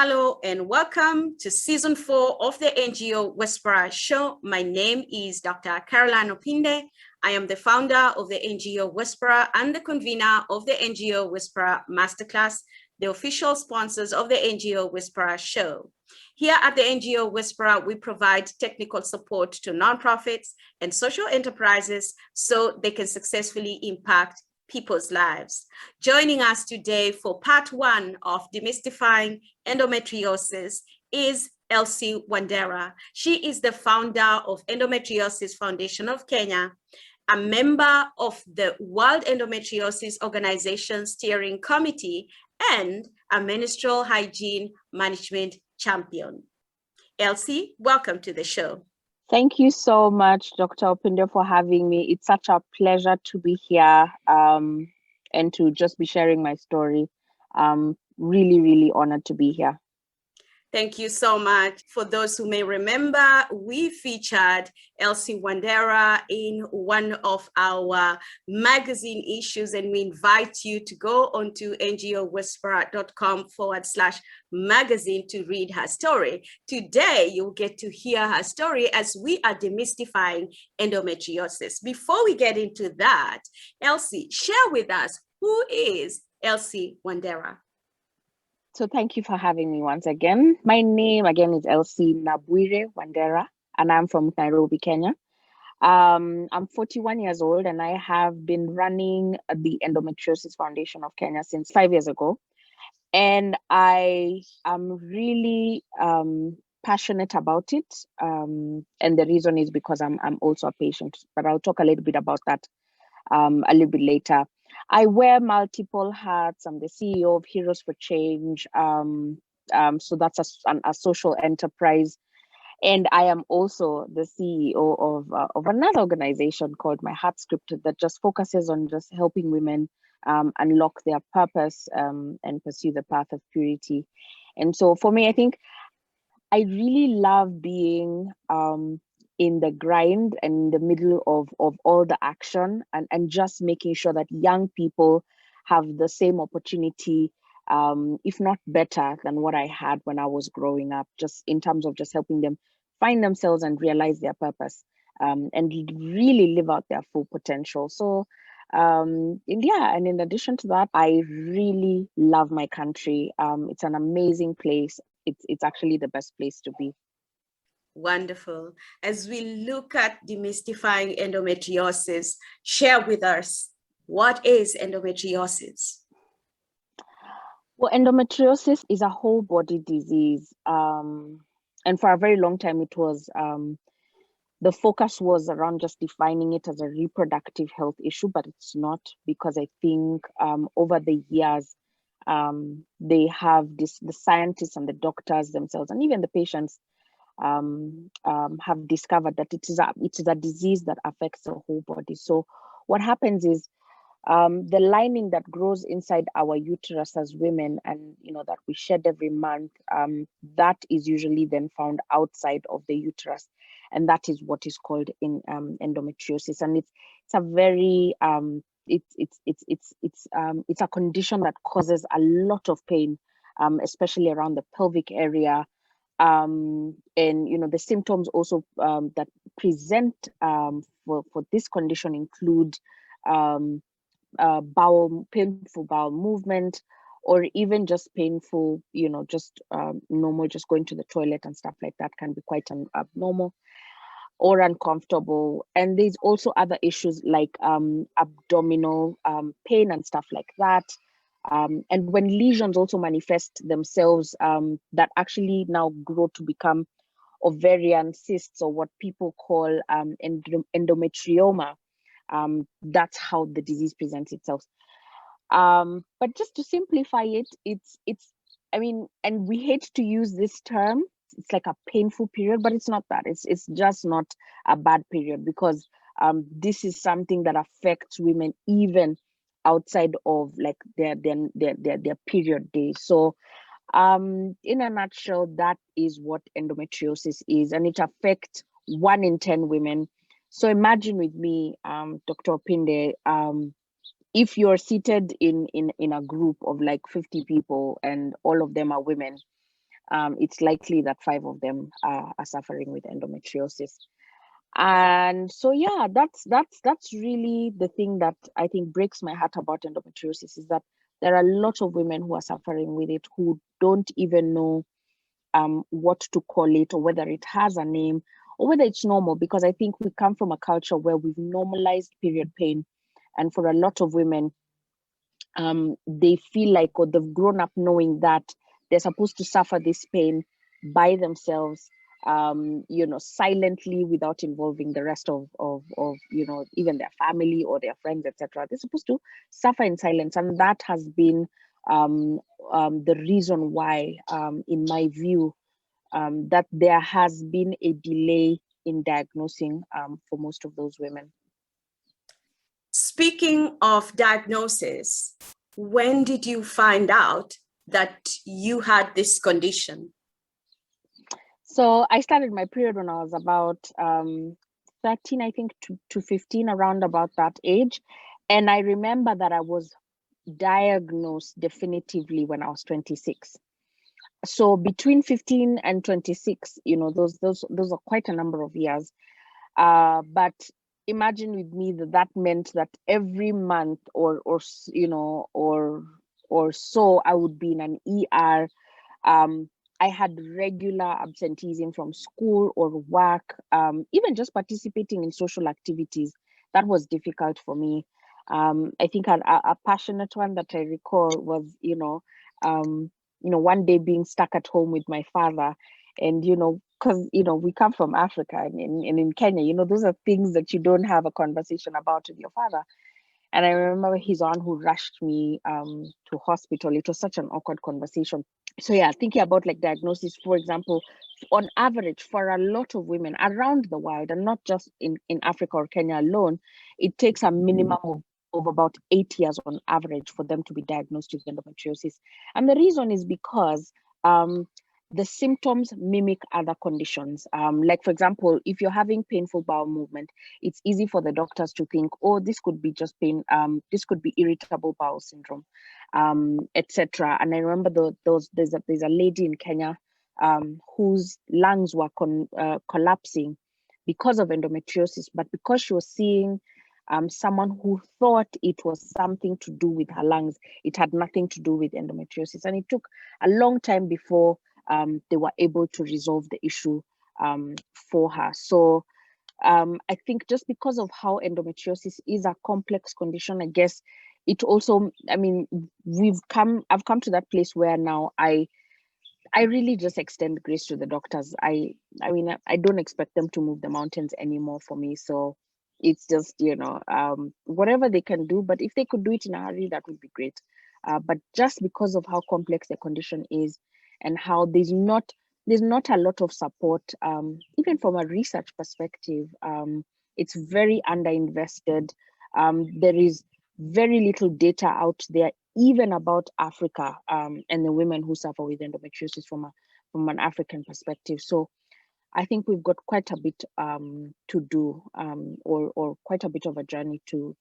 Hello and welcome to season 4 of the NGO Whisperer Show. My name is Dr. Carolyne Opinde. I am the founder of the NGO Whisperer and the convener of the NGO Whisperer Masterclass, the official sponsors of the NGO Whisperer Show. Here at the NGO Whisperer, we provide technical support to nonprofits and social enterprises so they can successfully impact people's lives. Joining us today for part 1 of Demystifying Endometriosis is Elsie Wandera. She is the founder of Endometriosis Foundation of Kenya, a member of the World Endometriosis Organization Steering Committee, and a menstrual hygiene management champion. Elsie, welcome to the show. Thank you so much, Dr. Opinde, for having me. It's such a pleasure to be here and to just be sharing my story. Really honored to be here. Thank you so much. For those who may remember, we featured Elsie Wandera in one of our magazine issues, and we invite you to go onto ngowhisperer.com/magazine to read her story. Today, you'll get to hear her story as we are demystifying endometriosis. Before we get into that, Elsie, share with us, who is Elsie Wandera? So thank you for having me once again. My name again is Elsie Wandera, and I'm from Nairobi, Kenya. I'm 41 years old, and I have been running the Endometriosis Foundation of Kenya since 5 years ago. And I am really passionate about it. And the reason is because I'm also a patient, but I'll talk a little bit about that a little bit later. I wear multiple hats. I'm the CEO of Heroes for Change. So that's a social enterprise. And I am also the CEO of another organization called My Heart Scripted that just focuses on just helping women unlock their purpose and pursue the path of purity. And so for me, I think I really love being in the grind and in the middle of all the action and just making sure that young people have the same opportunity, if not better than what I had when I was growing up, just in terms of just helping them find themselves and realize their purpose and really live out their full potential. So and in addition to that, I really love my country. It's an amazing place. It's actually the best place to be. Wonderful. As we look at demystifying endometriosis, share with us, what is endometriosis? Well, endometriosis is a whole body disease. And for a very long time, it was, the focus was around just defining it as a reproductive health issue, but it's not, because I think over the years, they have the scientists and the doctors themselves, and even the patients, have discovered that it is a disease that affects the whole body. So what happens is the lining that grows inside our uterus as women, and that we shed every month, that is usually then found outside of the uterus, and that is what is called endometriosis. And it's a very it's a condition that causes a lot of pain, especially around the pelvic area. And the symptoms also that present for this condition include painful bowel movement, or even just painful, normal, just going to the toilet and stuff like that can be quite abnormal or uncomfortable. And there's also other issues like abdominal pain and stuff like that. And when lesions also manifest themselves, that actually now grow to become ovarian cysts, or what people call endometrioma, that's how the disease presents itself. But just to simplify it, and we hate to use this term, it's like a painful period, but it's not that. It's just not a bad period, because this is something that affects women even outside of like their period days. So in a nutshell, that is what endometriosis is, and it affects 1 in 10 women. So imagine with me, Dr. Opinde, if you're seated in a group of like 50 people and all of them are women, it's likely that 5 of them are suffering with endometriosis. And so, yeah, that's really the thing that I think breaks my heart about endometriosis, is that there are a lot of women who are suffering with it who don't even know what to call it, or whether it has a name, or whether it's normal, because I think we come from a culture where we've normalized period pain. And for a lot of women, they feel like, or they've grown up knowing that they're supposed to suffer this pain by themselves, silently, without involving the rest of even their family or their friends, etc. They're supposed to suffer in silence, and that has been the reason why, in my view, that there has been a delay in diagnosing for most of those women. Speaking of diagnosis, when did you find out that you had this condition? So I started my period when I was about 13, I think, to 15, around about that age. And I remember that I was diagnosed definitively when I was 26. So between 15 and 26, those are quite a number of years. But imagine with me that meant that every month or so I would be in an ER. I had regular absenteeism from school or work, even just participating in social activities. That was difficult for me. I think a passionate one that I recall was, one day being stuck at home with my father, and because we come from Africa, and in Kenya, those are things that you don't have a conversation about with your father. And I remember he's the one who rushed me to hospital. It was such an awkward conversation. So yeah, thinking about like diagnosis, for example, on average, for a lot of women around the world, and not just in Africa or Kenya alone, it takes a minimum of about 8 years on average for them to be diagnosed with endometriosis. And the reason is because the symptoms mimic other conditions. Like, for example, if you're having painful bowel movement, it's easy for the doctors to think, oh, this could be just pain, this could be irritable bowel syndrome, etc. And I remember there's a lady in Kenya whose lungs were collapsing because of endometriosis, but because she was seeing someone who thought it was something to do with her lungs, it had nothing to do with endometriosis. And it took a long time before they were able to resolve the issue for her. So I think just because of how endometriosis is a complex condition, I guess it also, I mean, I've come to that place where now I really just extend grace to the doctors. I mean, I don't expect them to move the mountains anymore for me. So it's just, whatever they can do, but if they could do it in a hurry, that would be great. But just because of how complex the condition is, and how there's not a lot of support, even from a research perspective, it's very underinvested. There is very little data out there, even about Africa, and the women who suffer with endometriosis from an African perspective. So I think we've got quite a bit to do, or quite a bit of a journey to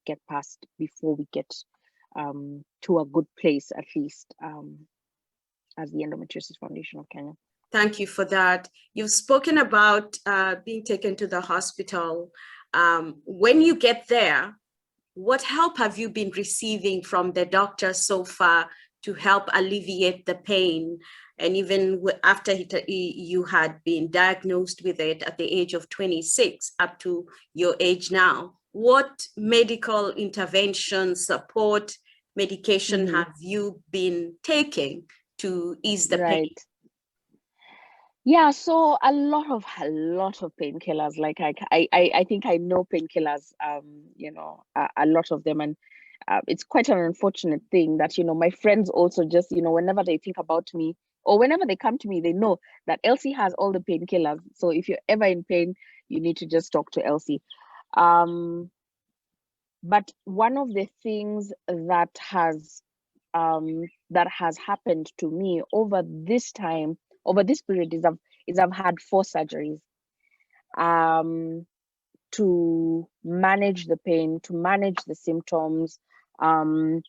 get past before we get to a good place, at least, as the Endometriosis Foundation of Kenya. Thank you for that. You've spoken about being taken to the hospital. When you get there, what help have you been receiving from the doctor so far to help alleviate the pain? And even after you had been diagnosed with it at the age of 26 up to your age now, what medical intervention, support, medication have you been taking to ease the pain? Yeah, so a lot of painkillers. Like I think I know painkillers, a lot of them. And it's quite an unfortunate thing that, my friends also just, whenever they think about me, or whenever they come to me, they know that Elsie has all the painkillers. So if you're ever in pain, you need to just talk to Elsie. But one of the things that has happened to me over this period is I've had 4 surgeries to manage the pain, to manage the symptoms, and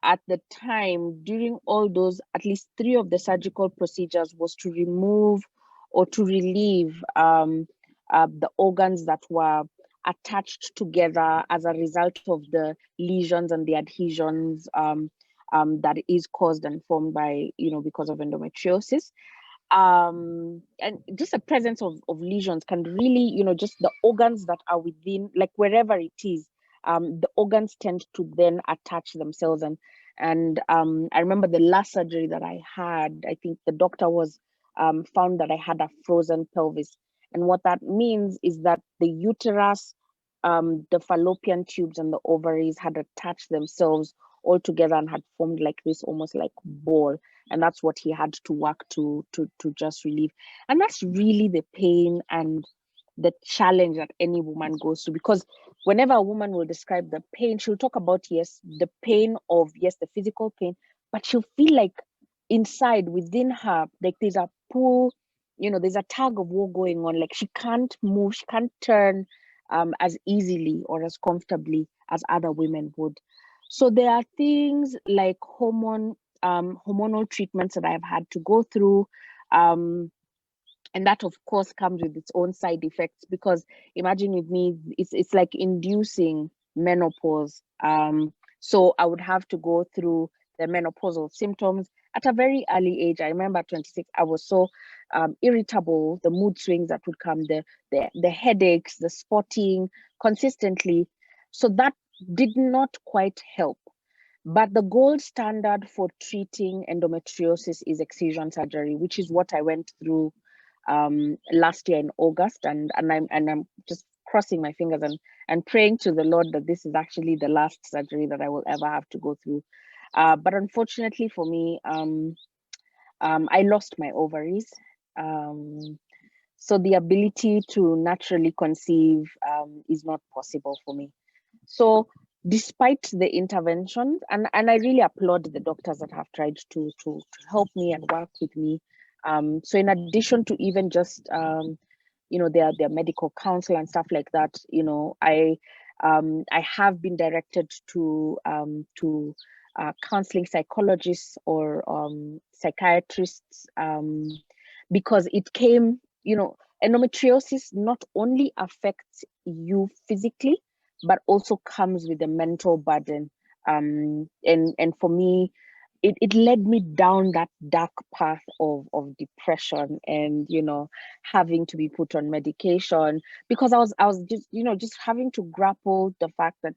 at the time, during all those, at least 3 of the surgical procedures was to remove or to relieve the organs that were attached together as a result of the lesions and the adhesions that is caused and formed by, because of endometriosis. And just the presence of lesions can really, just the organs that are within, like wherever it is, the organs tend to then attach themselves. And I remember the last surgery that I had, I think the doctor was found that I had a frozen pelvis. And what that means is that the uterus, the fallopian tubes and the ovaries had attached themselves all together and had formed like this almost like ball. And that's what he had to work to just relieve. And that's really the pain and the challenge that any woman goes through, because whenever a woman will describe the pain, she'll talk about, yes, the pain of, yes, the physical pain, but she'll feel like inside within her, like there's a pull, there's a tug of war going on. Like she can't move, she can't turn as easily or as comfortably as other women would. So there are things like hormonal treatments that I've had to go through. And that, of course, comes with its own side effects, because imagine with me, it's like inducing menopause. So I would have to go through the menopausal symptoms at a very early age. I remember at 26, I was so irritable, the mood swings that would come, the headaches, the spotting consistently. So that did not quite help. But the gold standard for treating endometriosis is excision surgery, which is what I went through last year in August, and I'm just crossing my fingers and praying to the Lord that this is actually the last surgery that I will ever have to go through. But unfortunately for me, I lost my ovaries. So the ability to naturally conceive is not possible for me. So despite the interventions, and I really applaud the doctors that have tried to help me and work with me. So in addition to even just their medical counsel and stuff like that, I have been directed to counseling psychologists or psychiatrists, because it came, endometriosis not only affects you physically, but also comes with a mental burden. And for me, it led me down that dark path of depression and, having to be put on medication, because I was just, just having to grapple the fact that,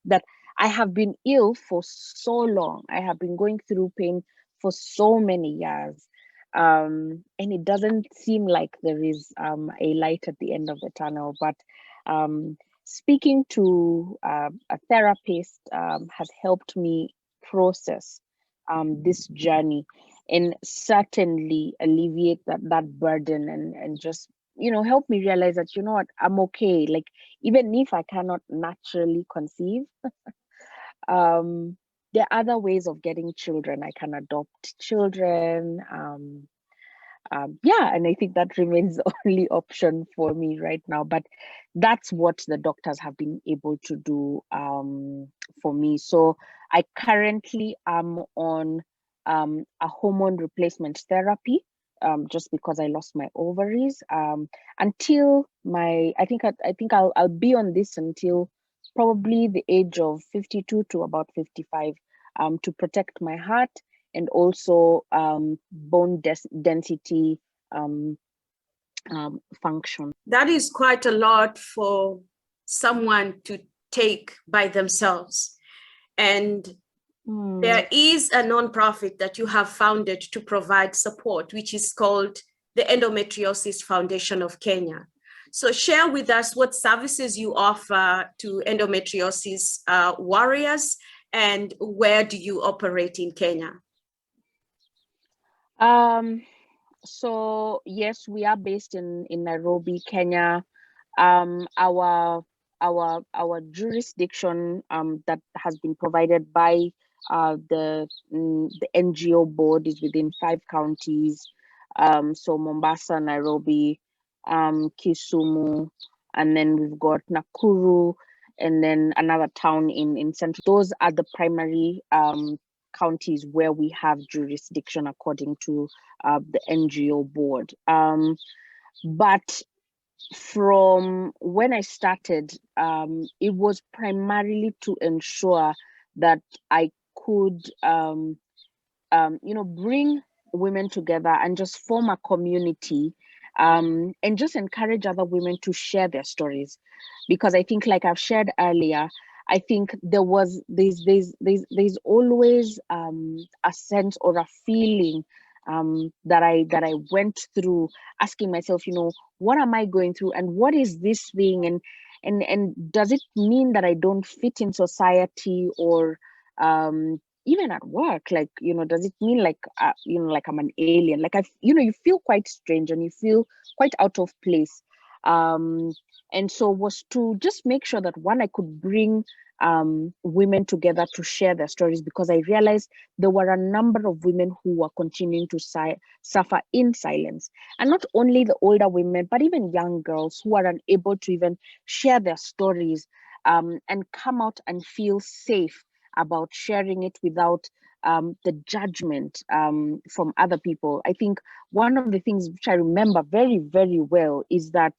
that I have been ill for so long. I have been going through pain for so many years. And it doesn't seem like there is a light at the end of the tunnel. But speaking to a therapist has helped me process this journey and certainly alleviate that burden and just, help me realize that, what, I'm okay. Like, even if I cannot naturally conceive, there are other ways of getting children. I can adopt children. And I think that remains the only option for me right now. But that's what the doctors have been able to do for me. So I currently am on a hormone replacement therapy, just because I lost my ovaries. Until I think I'll be on this until probably the age of 52 to about 55, to protect my heart and also bone density function. That is quite a lot for someone to take by themselves. And there is a nonprofit that you have founded to provide support, which is called the Endometriosis Foundation of Kenya. So share with us what services you offer to endometriosis warriors, and where do you operate in Kenya? So yes, we are based in Nairobi, Kenya. Our jurisdiction that has been provided by the NGO board is within 5 counties. So Mombasa, Nairobi, Kisumu, and then we've got Nakuru and then another town in Central. Those are the primary counties where we have jurisdiction according to the NGO board. But from when I started, it was primarily to ensure that I could, bring women together and just form a community, and just encourage other women to share their stories. Because I think, like I've shared earlier, I think there's always a sense or a feeling that I went through, asking myself, what am I going through, and what is this thing, and does it mean that I don't fit in society, or even at work, like, does it mean like like I'm an alien, like you feel quite strange and you feel quite out of place. And so was to just make sure that, one, I could bring women together to share their stories, because I realized there were a number of women who were continuing to suffer in silence. And not only the older women, but even young girls who are unable to even share their stories, and come out and feel safe about sharing it without the judgment from other people. I think one of the things which I remember very, very well is that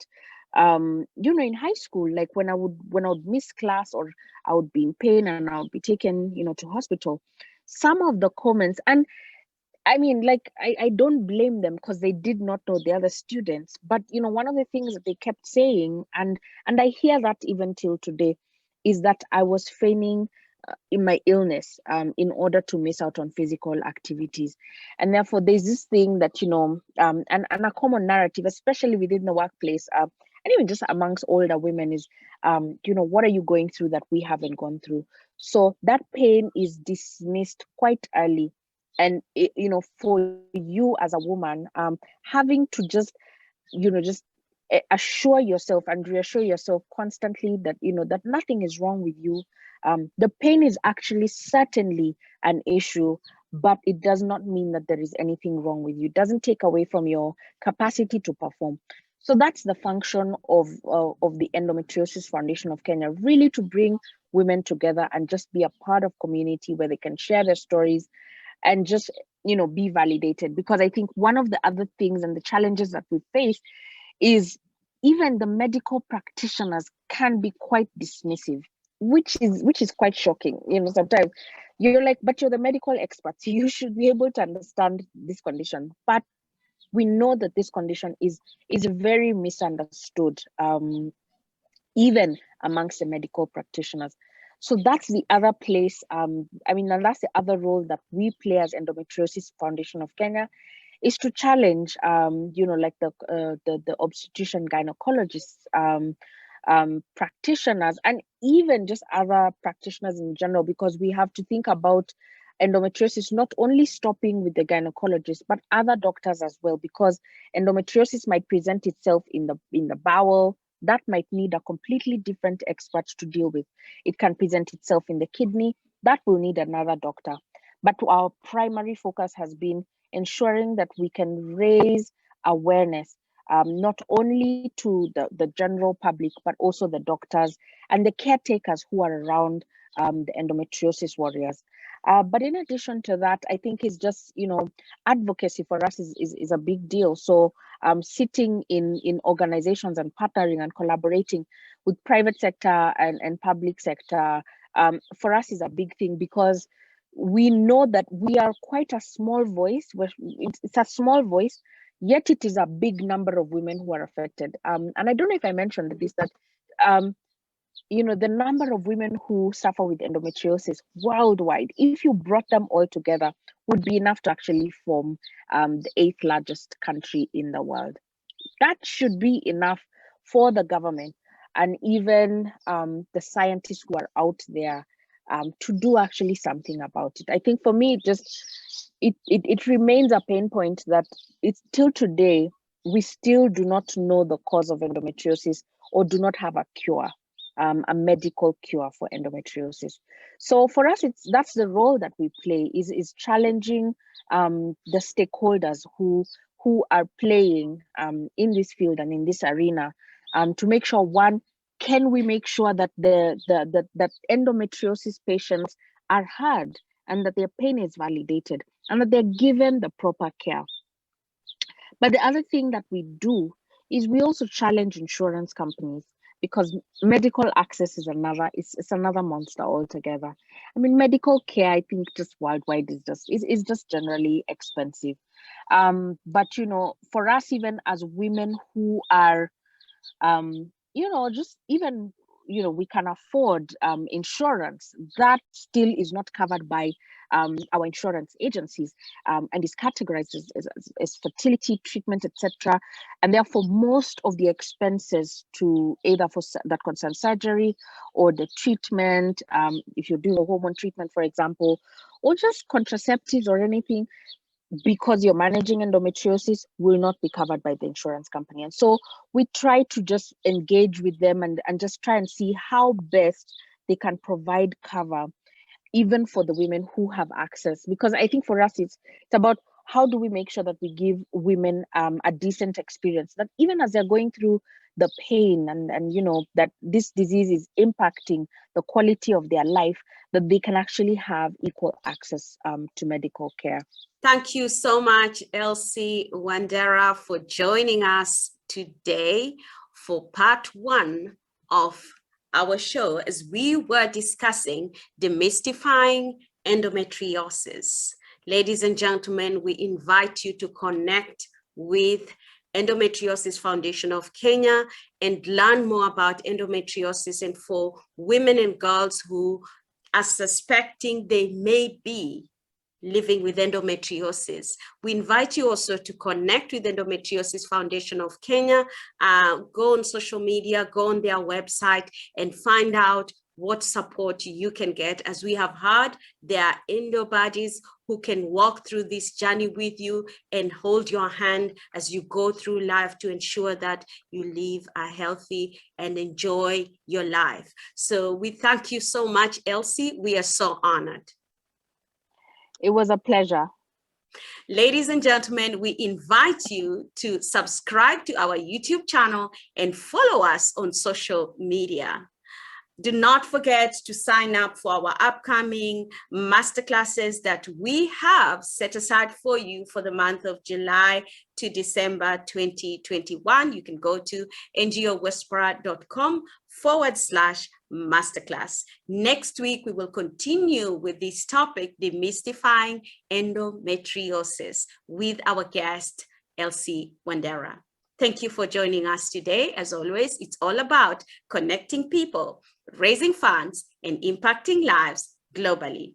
in high school, like when I would miss class, or I would be in pain and I would be taken to hospital, some of the comments, and I mean, like, I don't blame them, because they did not know the other students, but one of the things that they kept saying, and I hear that even till today, is that I was feigning in my illness in order to miss out on physical activities. And therefore there's this thing that and a common narrative, especially within the workplace, and even just amongst older women, is what are you going through that we haven't gone through? So that pain is dismissed quite early. And for you as a woman, having to just assure yourself and reassure yourself constantly that that nothing is wrong with you. The pain is actually certainly an issue, but it does not mean that there is anything wrong with you. It doesn't take away from your capacity to perform. So that's the function of the Endometriosis Foundation of Kenya, really to bring women together and just be a part of community where they can share their stories and just be validated. Because I think one of the other things and the challenges that we face is even the medical practitioners can be quite dismissive, which is quite shocking. Sometimes you're like, but you're the medical experts, you should be able to understand this condition. But we know that this condition is very misunderstood, even amongst the medical practitioners. So that's the other place, and that's the other role that we play as Endometriosis Foundation of Kenya, is to challenge, like the obstetrician gynecologists, practitioners, and even just other practitioners in general, because we have to think about endometriosis not only stopping with the gynecologist, but other doctors as well, because endometriosis might present itself in the bowel. That might need a completely different expert to deal with. It can present itself in the kidney. That will need another doctor. But our primary focus has been ensuring that we can raise awareness, not only to the general public, but also the doctors and the caretakers who are around the endometriosis warriors. But in addition to that, I think it's just, advocacy for us is a big deal. So sitting in organizations and partnering and collaborating with private sector and public sector, for us is a big thing, because we know that we are quite a small voice. It's a small voice, yet it is a big number of women who are affected. And I don't know if I mentioned this, that the number of women who suffer with endometriosis worldwide, if you brought them all together, would be enough to actually form the 8th largest country in the world. That should be enough for the government and even the scientists who are out there to do actually something about it. I think for me, it remains a pain point that it's till today, we still do not know the cause of endometriosis, or do not have a cure, a medical cure for endometriosis. So for us, that's the role that we play, is challenging the stakeholders who are playing in this field and in this arena, to make sure, one, can we make sure that that endometriosis patients are heard and that their pain is validated and that they're given the proper care? But the other thing that we do is we also challenge insurance companies, because medical access is it's another monster altogether. I mean, medical care, I think, just worldwide is just generally expensive. But you know, for us, even as women who are you know, just even, you know, we can afford insurance, that still is not covered by our insurance agencies, and is categorized as fertility treatment, etc. And therefore, most of the expenses to either for that concern surgery or the treatment, if you're doing a hormone treatment, for example, or just contraceptives or anything, because you're managing endometriosis, will not be covered by the insurance company. And so we try to just engage with them and just try and see how best they can provide cover, even for the women who have access. Because I think for us, it's about how do we make sure that we give women a decent experience, that even as they're going through the pain and you know, that this disease is impacting the quality of their life, that they can actually have equal access to medical care. Thank you so much, Elsie Wandera, for joining us today for part 1 of our show, as we were discussing demystifying endometriosis. Ladies and gentlemen, we invite you to connect with Endometriosis Foundation of Kenya and learn more about endometriosis, and for women and girls who are suspecting they may be living with endometriosis. We invite you also to connect with Endometriosis Foundation of Kenya. Go on social media, go on their website and find out what support you can get. As we have heard, there are endo buddies who can walk through this journey with you and hold your hand as you go through life to ensure that you live a healthy and enjoy your life. So we thank you so much, Elsie. We are so honored. It was a pleasure. Ladies and gentlemen, we invite you to subscribe to our YouTube channel and follow us on social media. Do not forget to sign up for our upcoming masterclasses that we have set aside for you for the month of July to December 2021. You can go to ngowhispera.com/masterclass. Next week, we will continue with this topic, demystifying endometriosis, with our guest, Elsie Wandera. Thank you for joining us today. As always, it's all about connecting people, raising funds, and impacting lives globally.